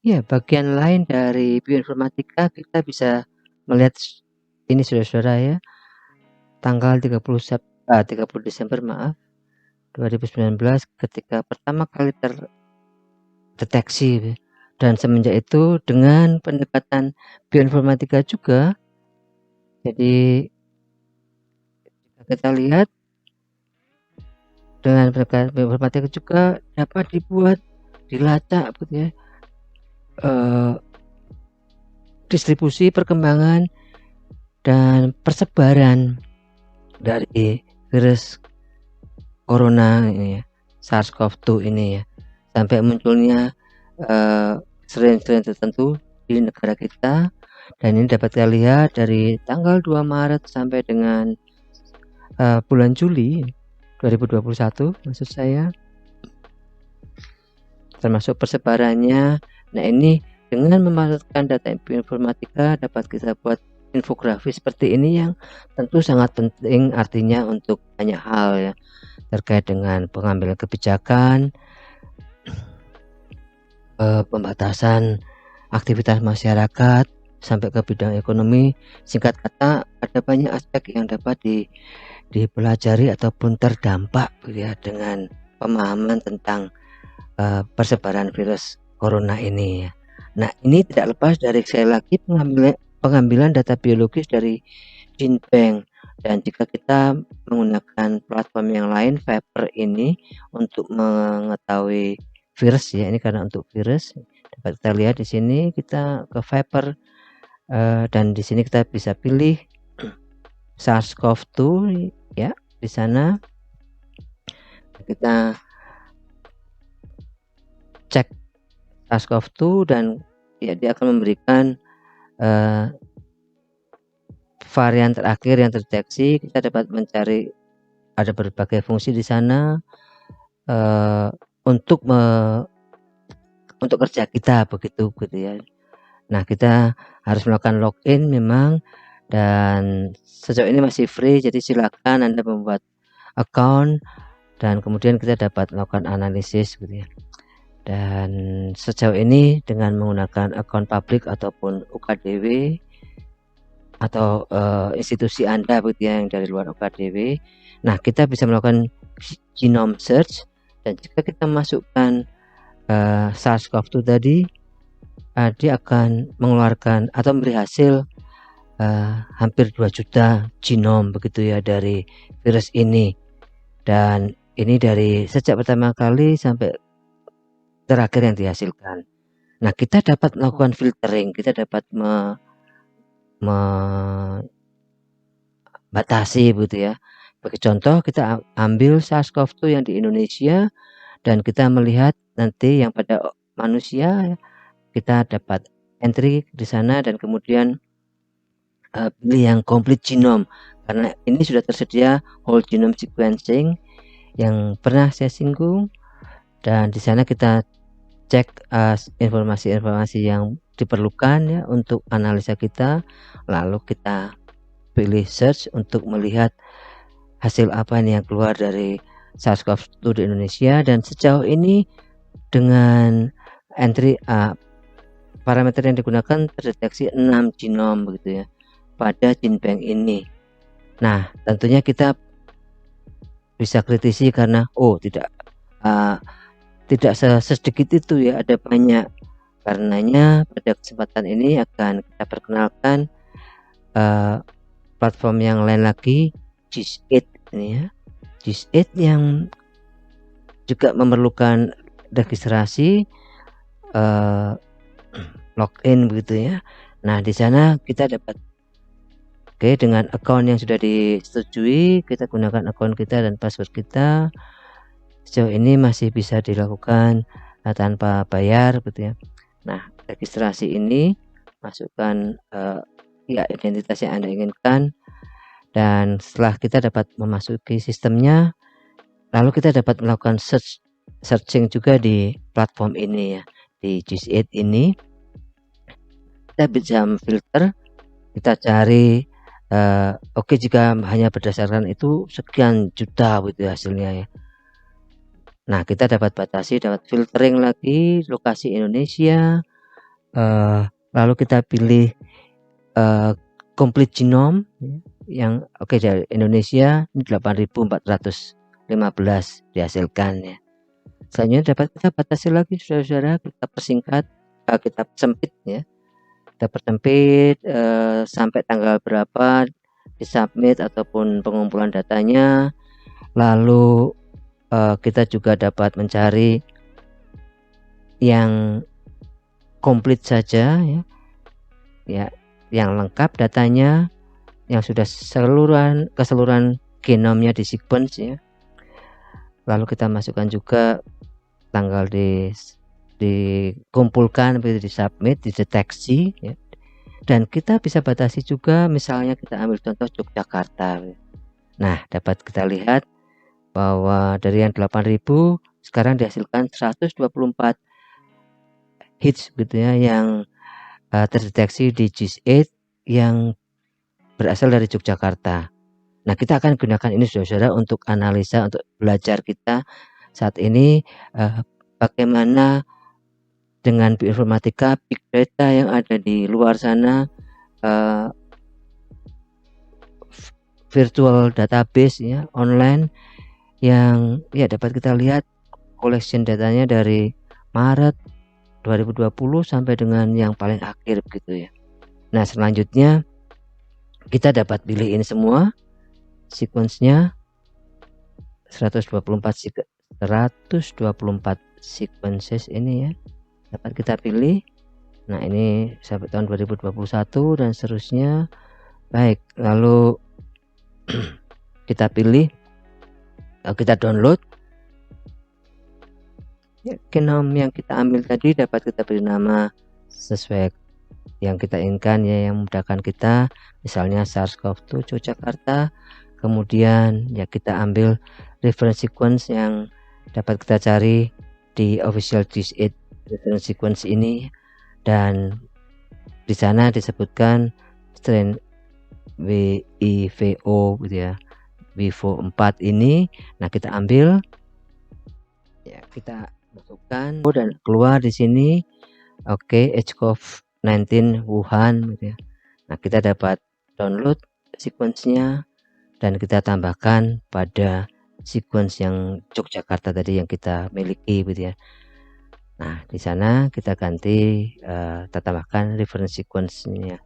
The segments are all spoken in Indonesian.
Ya, bagian lain dari bioinformatika kita bisa melihat ini saudara-saudara ya, tanggal 30 Desember 2019 ketika pertama kali terdeteksi, dan semenjak itu dengan pendekatan bioinformatika juga, jadi kita lihat dengan pendekatan bioinformatika juga dapat dibuat, dilacak gitu ya, distribusi, perkembangan, dan persebaran dari virus corona ini ya, SARS-CoV-2 ini ya, sampai munculnya strain-strain tertentu di negara kita. Dan ini dapat kita lihat dari tanggal 2 Maret sampai dengan bulan Juli 2021 maksud saya, termasuk persebarannya. Nah, ini dengan memanfaatkan data bioinformatika dapat kita buat infografis seperti ini yang tentu sangat penting artinya untuk banyak hal ya, terkait dengan pengambilan kebijakan, pembatasan aktivitas masyarakat sampai ke bidang ekonomi. Singkat kata, ada banyak aspek yang dapat dipelajari ataupun terdampak ya dengan pemahaman tentang persebaran virus corona ini ya. Nah, ini tidak lepas dari sekali lagi pengambilan data biologis dari GenBank, dan jika kita menggunakan platform yang lain, Viper ini untuk mengetahui virus ya, ini karena untuk virus dapat kita lihat di sini, kita ke Viper dan di sini kita bisa pilih SARS-CoV-2 ya, di sana kita cek SARS-CoV-2 dan ya dia akan memberikan varian terakhir yang terdeteksi. Kita dapat mencari, ada berbagai fungsi di sana untuk kerja kita begitu ya. Nah, kita harus melakukan login memang, dan sejauh ini masih free, jadi silakan Anda membuat account dan kemudian kita dapat melakukan analisis gitu ya. Dan sejauh ini dengan menggunakan account publik ataupun UKDW atau institusi Anda begitu ya, yang dari luar UKDW, nah kita bisa melakukan genome search, dan jika kita masukkan SARS-CoV-2 tadi, dia akan mengeluarkan atau memberi hasil hampir 2 juta genom begitu ya dari virus ini, dan ini dari sejak pertama kali sampai terakhir yang dihasilkan. Nah, kita dapat melakukan filtering, kita dapat membatasi begitu ya. Bagi contoh, kita ambil SARS-CoV-2 yang di Indonesia dan kita melihat nanti yang pada manusia, kita dapat entry di sana dan kemudian pilih yang complete genome, karena ini sudah tersedia whole genome sequencing yang pernah saya singgung, dan di sana kita cek informasi-informasi yang diperlukan ya untuk analisa kita, lalu kita pilih search untuk melihat hasil apa nih yang keluar dari SARS-CoV-2 di Indonesia. Dan sejauh ini dengan entry parameter yang digunakan terdeteksi 6 genom begitu ya pada GenBank ini. Nah, tentunya kita bisa kritisi karena tidak sedikit itu ya, ada banyak. Karenanya pada kesempatan ini akan kita perkenalkan platform yang lain lagi, GIS8 ini ya. GIS8 yang juga memerlukan registrasi, login begitu ya. Nah, di sana kita dapat dengan account yang sudah disetujui, kita gunakan account kita dan password kita. Sejauh ini masih bisa dilakukan tanpa bayar gitu ya. Nah, registrasi ini masukkan ya identitas yang Anda inginkan, dan setelah kita dapat memasuki sistemnya, lalu kita dapat melakukan searching juga di platform ini ya, di GIS8 ini. Kita bisa filter, kita cari jika hanya berdasarkan itu sekian juta gitu hasilnya ya. Nah, kita dapat batasi, dapat filtering lagi lokasi Indonesia, lalu kita pilih complete genome yang dari Indonesia 8.415 dihasilkan ya. Selanjutnya dapat kita batasi lagi saudara-saudara, kita persingkat, kita sempit ya, kita persempit sampai tanggal berapa disubmit ataupun pengumpulan datanya. Lalu kita juga dapat mencari yang komplit saja ya, yang lengkap datanya, yang sudah keseluruhan genomnya di sequence ya. Lalu kita masukkan juga tanggal dikumpulkan, disubmit, dideteksi ya. Dan kita bisa batasi juga, misalnya kita ambil contoh Yogyakarta. Nah, dapat kita lihat bahwa dari yang 8.000 sekarang dihasilkan 124 hits gitu ya, yang terdeteksi di GIS8 yang berasal dari Yogyakarta. Nah, kita akan gunakan ini saudara-saudara untuk analisa, untuk belajar kita saat ini bagaimana dengan bioinformatika, big data yang ada di luar sana, virtual database ya, online, yang ya dapat kita lihat collection datanya dari Maret 2020 sampai dengan yang paling akhir begitu ya. Nah, selanjutnya kita dapat pilih ini semua sequence-nya 124 sequences ini ya, dapat kita pilih. Nah, ini sampai tahun 2021 dan seterusnya. Baik, lalu kita pilih, kita download ya, genom yang kita ambil tadi dapat kita beri nama sesuai yang kita inginkan ya, yang memudahkan kita, misalnya SARS-CoV-2 Yogyakarta. Kemudian ya kita ambil reference sequence yang dapat kita cari di official GIS8 reference sequence ini, dan di sana disebutkan strain WIVO gitu ya, WIVO4 ini. Nah, kita ambil ya, kita masukkan dan keluar di sini. Oke, HCOV-19 Wuhan gitu ya. Nah, kita dapat download sequence-nya dan kita tambahkan pada sequence yang Yogyakarta tadi yang kita miliki gitu ya. Nah, di sana kita ganti, kita tambahkan reference sequence-nya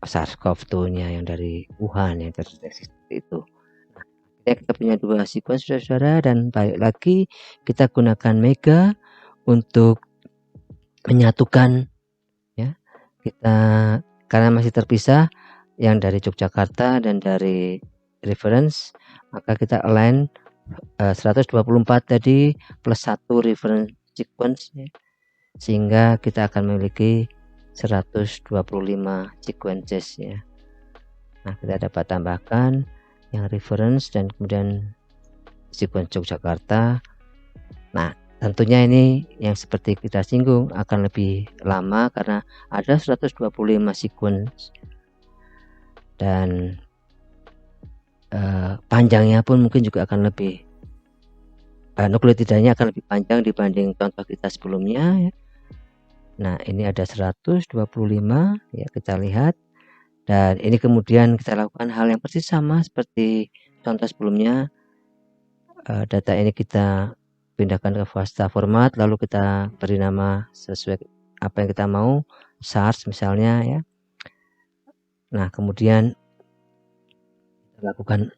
SARS-CoV-2-nya yang dari Wuhan yang terdeteksi seperti itu. Nah, kita punya dua sequence saudara, dan balik lagi kita gunakan Mega untuk menyatukan ya. Kita karena masih terpisah yang dari Yogyakarta dan dari reference, maka kita align 124 tadi plus 1 reference sequence ya, sehingga kita akan memiliki 125 sequences ya. Nah, kita dapat tambahkan yang reference dan kemudian sequence Yogyakarta. Nah, tentunya ini yang seperti kita singgung akan lebih lama karena ada 125 sequence, dan panjangnya pun mungkin juga akan lebih, nukleotidanya akan lebih panjang dibanding contoh kita sebelumnya ya. Nah, ini ada 125 ya, kita lihat, dan ini kemudian kita lakukan hal yang persis sama seperti contoh sebelumnya. Data ini kita pindahkan ke FASTA format, lalu kita beri nama sesuai apa yang kita mau, SARS misalnya ya. Nah, kemudian kita lakukan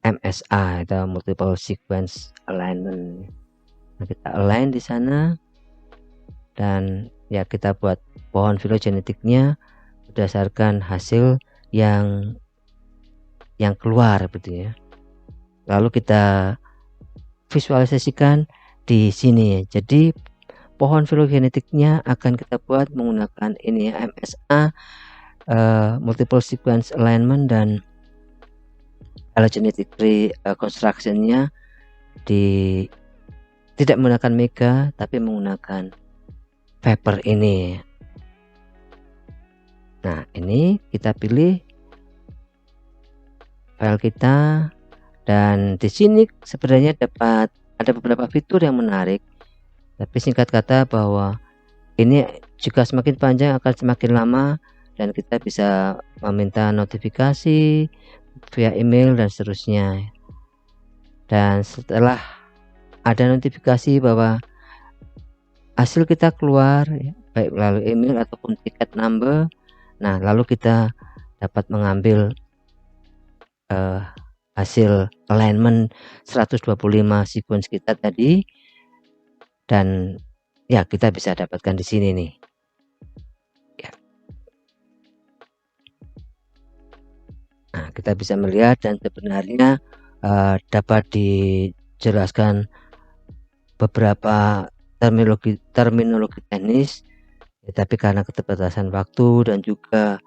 MSA atau multiple sequence alignment. Nah, kita align di sana dan ya kita buat pohon filogenetiknya berdasarkan hasil yang keluar begitu ya. Lalu kita visualisasikan di sini. Jadi pohon filogenetiknya akan kita buat menggunakan ini ya, MSA, multiple sequence alignment, dan phylogenetic tree construction-nya tidak menggunakan Mega tapi menggunakan paper ini. Nah, ini kita pilih file kita, dan di sini sebenarnya ada beberapa fitur yang menarik Tapi singkat kata bahwa ini jika semakin panjang akan semakin lama, dan kita bisa meminta notifikasi via email dan seterusnya. Dan setelah ada notifikasi bahwa hasil kita keluar ya, baik melalui email ataupun tiket number, nah lalu kita dapat mengambil hasil alignment 125 sequence kita tadi, dan ya kita bisa dapatkan di sini nih ya. Nah, kita bisa melihat dan sebenarnya dapat dijelaskan beberapa terminologi teknis ya, tapi karena keterbatasan waktu dan juga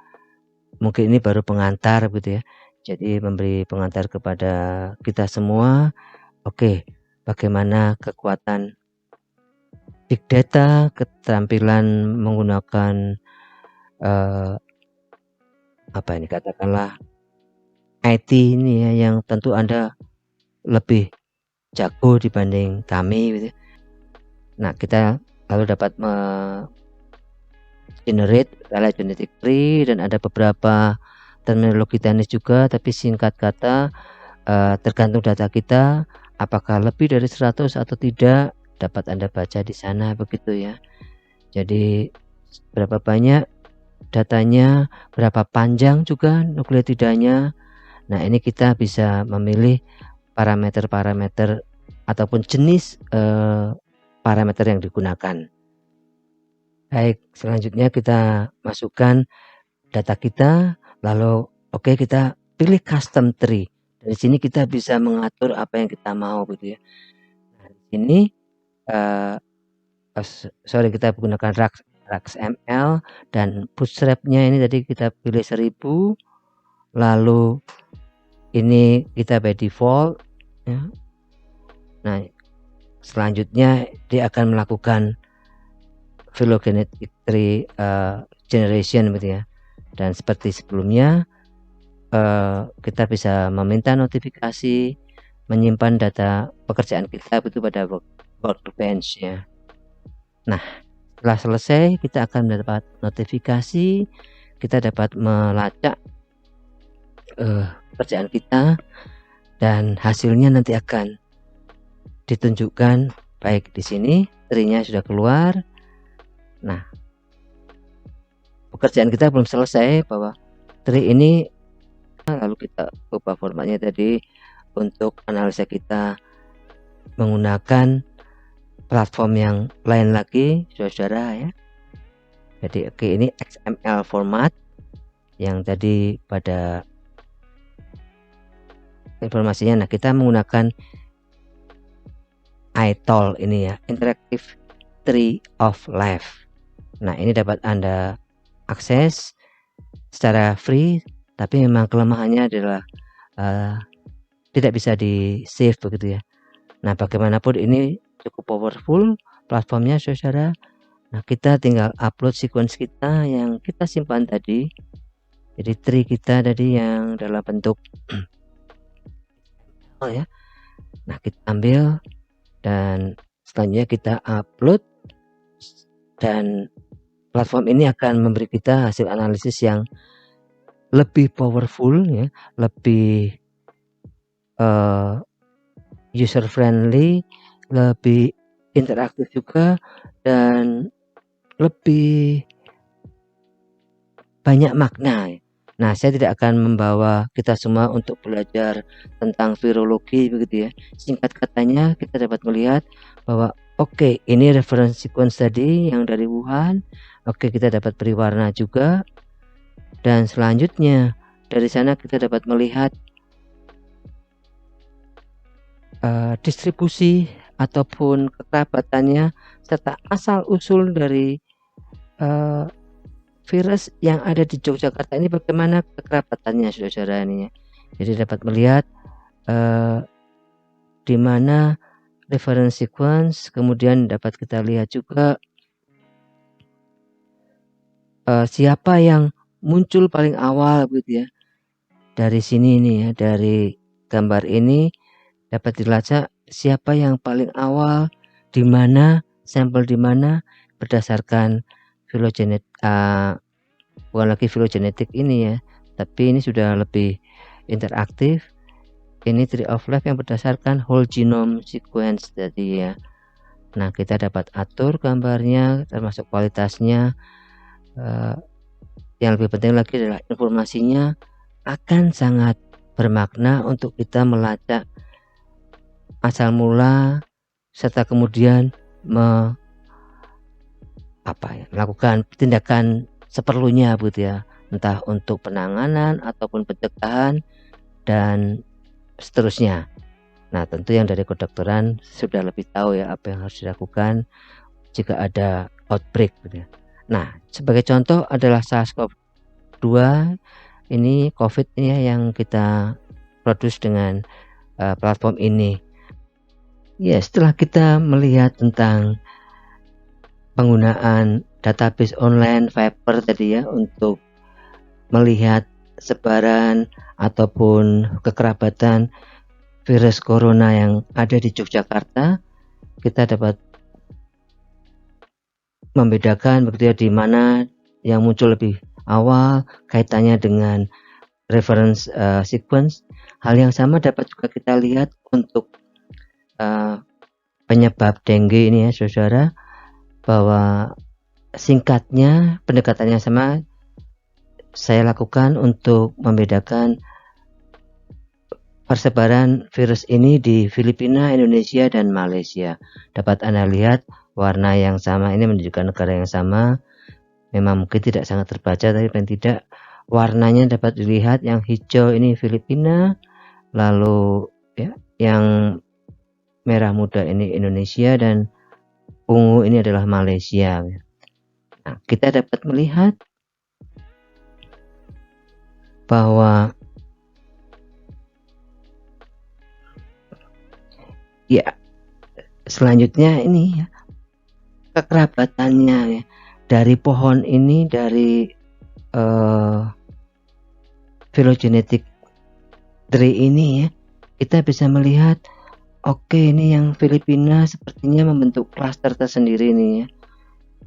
mungkin ini baru pengantar gitu ya, jadi memberi pengantar kepada kita semua. Oke, bagaimana kekuatan big data, keterampilan menggunakan apa ini, katakanlah IT ini ya, yang tentu Anda lebih jago dibanding kami gitu. Nah, kita lalu dapat generate genetic tree, dan ada beberapa terminologi teknis juga, tapi singkat kata tergantung data kita apakah lebih dari 100 atau tidak, dapat Anda baca di sana begitu ya. Jadi berapa banyak datanya, berapa panjang juga nukleotidanya. Nah, ini kita bisa memilih parameter-parameter ataupun jenis parameter yang digunakan. Baik, selanjutnya kita masukkan data kita, lalu kita pilih custom tree. Dari sini kita bisa mengatur apa yang kita mau gitu ya. Nah, di sini kita menggunakan RaxML, dan bootstrapnya ini tadi kita pilih 1000, lalu ini kita by default ya. Nah, selanjutnya dia akan melakukan phylogenetic tree generation gitu ya, dan seperti sebelumnya kita bisa meminta notifikasi, menyimpan data pekerjaan kita itu pada workbench ya. Nah, setelah selesai kita akan mendapat notifikasi, kita dapat melacak pekerjaan kita, dan hasilnya nanti akan ditunjukkan baik di sini tree-nya sudah keluar. Nah, pekerjaan kita belum selesai bahwa tree ini, lalu kita ubah formatnya tadi untuk analisa kita menggunakan platform yang lain lagi, saudara ya. Jadi ini XML format yang tadi pada informasinya. Nah, kita menggunakan ITOL ini ya, Interactive Tree of Life. Nah, ini dapat Anda akses secara free, tapi memang kelemahannya adalah tidak bisa di save begitu ya. Nah, bagaimanapun ini cukup powerful platformnya saudara. Nah, kita tinggal upload sequence kita yang kita simpan tadi. Jadi tree kita tadi yang dalam bentuk ya. Nah, kita ambil dan selanjutnya kita upload, dan platform ini akan memberi kita hasil analisis yang lebih powerful ya, lebih user friendly, lebih interaktif juga, dan lebih banyak makna. Nah, saya tidak akan membawa kita semua untuk belajar tentang virologi begitu ya. Singkat katanya kita dapat melihat bahwa ini reference sequence tadi yang dari Wuhan. Kita dapat beri warna juga, dan selanjutnya dari sana kita dapat melihat distribusi ataupun kekerabatannya serta asal usul dari virus yang ada di Yogyakarta ini, bagaimana kekerabatannya saudara ini ya. Jadi dapat melihat di mana reference sequence, kemudian dapat kita lihat juga siapa yang muncul paling awal gitu ya. Dari sini nih ya, dari gambar ini dapat dilacak siapa yang paling awal, di mana sampel di mana berdasarkan bukan lagi filogenetik ini ya, tapi ini sudah lebih interaktif. Ini tree of life yang berdasarkan whole genome sequence tadi ya. Nah, kita dapat atur gambarnya termasuk kualitasnya. Yang lebih penting lagi adalah informasinya akan sangat bermakna untuk kita melacak asal mula serta kemudian melakukan tindakan seperlunya begitu ya, entah untuk penanganan ataupun pencegahan dan seterusnya. Nah, tentu yang dari kedokteran sudah lebih tahu ya apa yang harus dilakukan jika ada outbreak gitu ya. Nah, sebagai contoh adalah SARS-CoV-2 ini COVID ya yang kita produce dengan platform ini. Ya, setelah kita melihat tentang penggunaan database online Viper tadi ya untuk melihat sebaran ataupun kekerabatan virus corona yang ada di Yogyakarta, kita dapat membedakan begitu ya di mana yang muncul lebih awal kaitannya dengan reference sequence. Hal yang sama dapat juga kita lihat untuk penyebab dengue ini ya saudara, bahwa singkatnya pendekatannya sama saya lakukan untuk membedakan persebaran virus ini di Filipina, Indonesia, dan Malaysia. Dapat Anda lihat warna yang sama ini menunjukkan negara yang sama. Memang mungkin tidak sangat terbaca, tapi paling tidak warnanya dapat dilihat. Yang hijau ini Filipina, lalu ya, yang merah muda ini Indonesia, dan ungu ini adalah Malaysia. Nah, kita dapat melihat bahwa ya selanjutnya ini ya, kekerabatannya ya, dari pohon ini, dari phylogenetic tree ini ya, kita bisa melihat oke, ini yang Filipina sepertinya membentuk klaster tersendiri nih ya.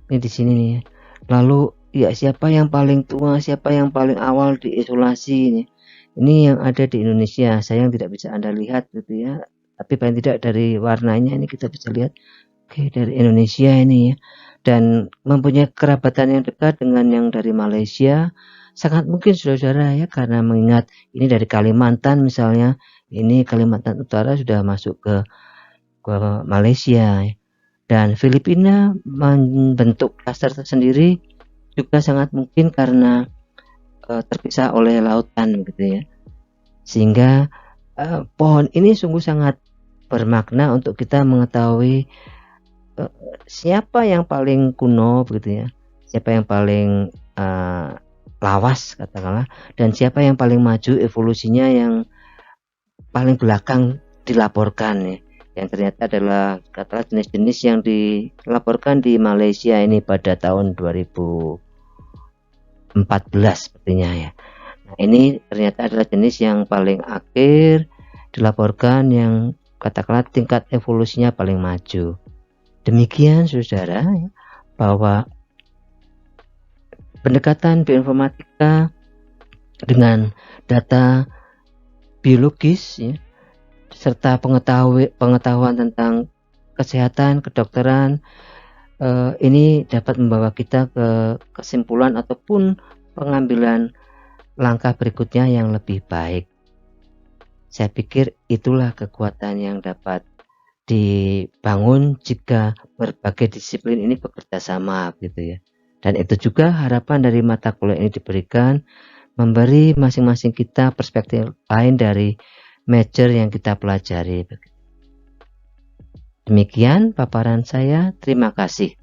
Ini di sini nih ya. Lalu ya siapa yang paling tua, siapa yang paling awal diisolasi ini. Ini yang ada di Indonesia. Sayang tidak bisa Anda lihat gitu ya. Tapi paling tidak dari warnanya ini kita bisa lihat oke, dari Indonesia ini ya. Dan mempunyai kerabatan yang dekat dengan yang dari Malaysia. Sangat mungkin saudara-saudara ya, karena mengingat ini dari Kalimantan misalnya. Ini Kalimantan Utara sudah masuk ke Malaysia, dan Filipina membentuk klaster tersendiri juga sangat mungkin karena terpisah oleh lautan gitu ya, sehingga pohon ini sungguh sangat bermakna untuk kita mengetahui siapa yang paling kuno begitu ya, siapa yang paling lawas katakanlah, dan siapa yang paling maju evolusinya yang paling belakang dilaporkan ya, yang ternyata adalah katakanlah jenis-jenis yang dilaporkan di Malaysia ini pada tahun 2014 sepertinya ya. Nah, ini ternyata adalah jenis yang paling akhir dilaporkan, yang katakanlah tingkat evolusinya paling maju. Demikian saudara ya, bahwa pendekatan bioinformatika dengan data biologis ya, serta pengetahuan tentang kesehatan, kedokteran, ini dapat membawa kita ke kesimpulan ataupun pengambilan langkah berikutnya yang lebih baik. Saya pikir itulah kekuatan yang dapat dibangun jika berbagai disiplin ini bekerja sama gitu ya. Dan itu juga harapan dari mata kuliah ini diberikan, memberi masing-masing kita perspektif lain dari major yang kita pelajari. Demikian paparan saya, terima kasih.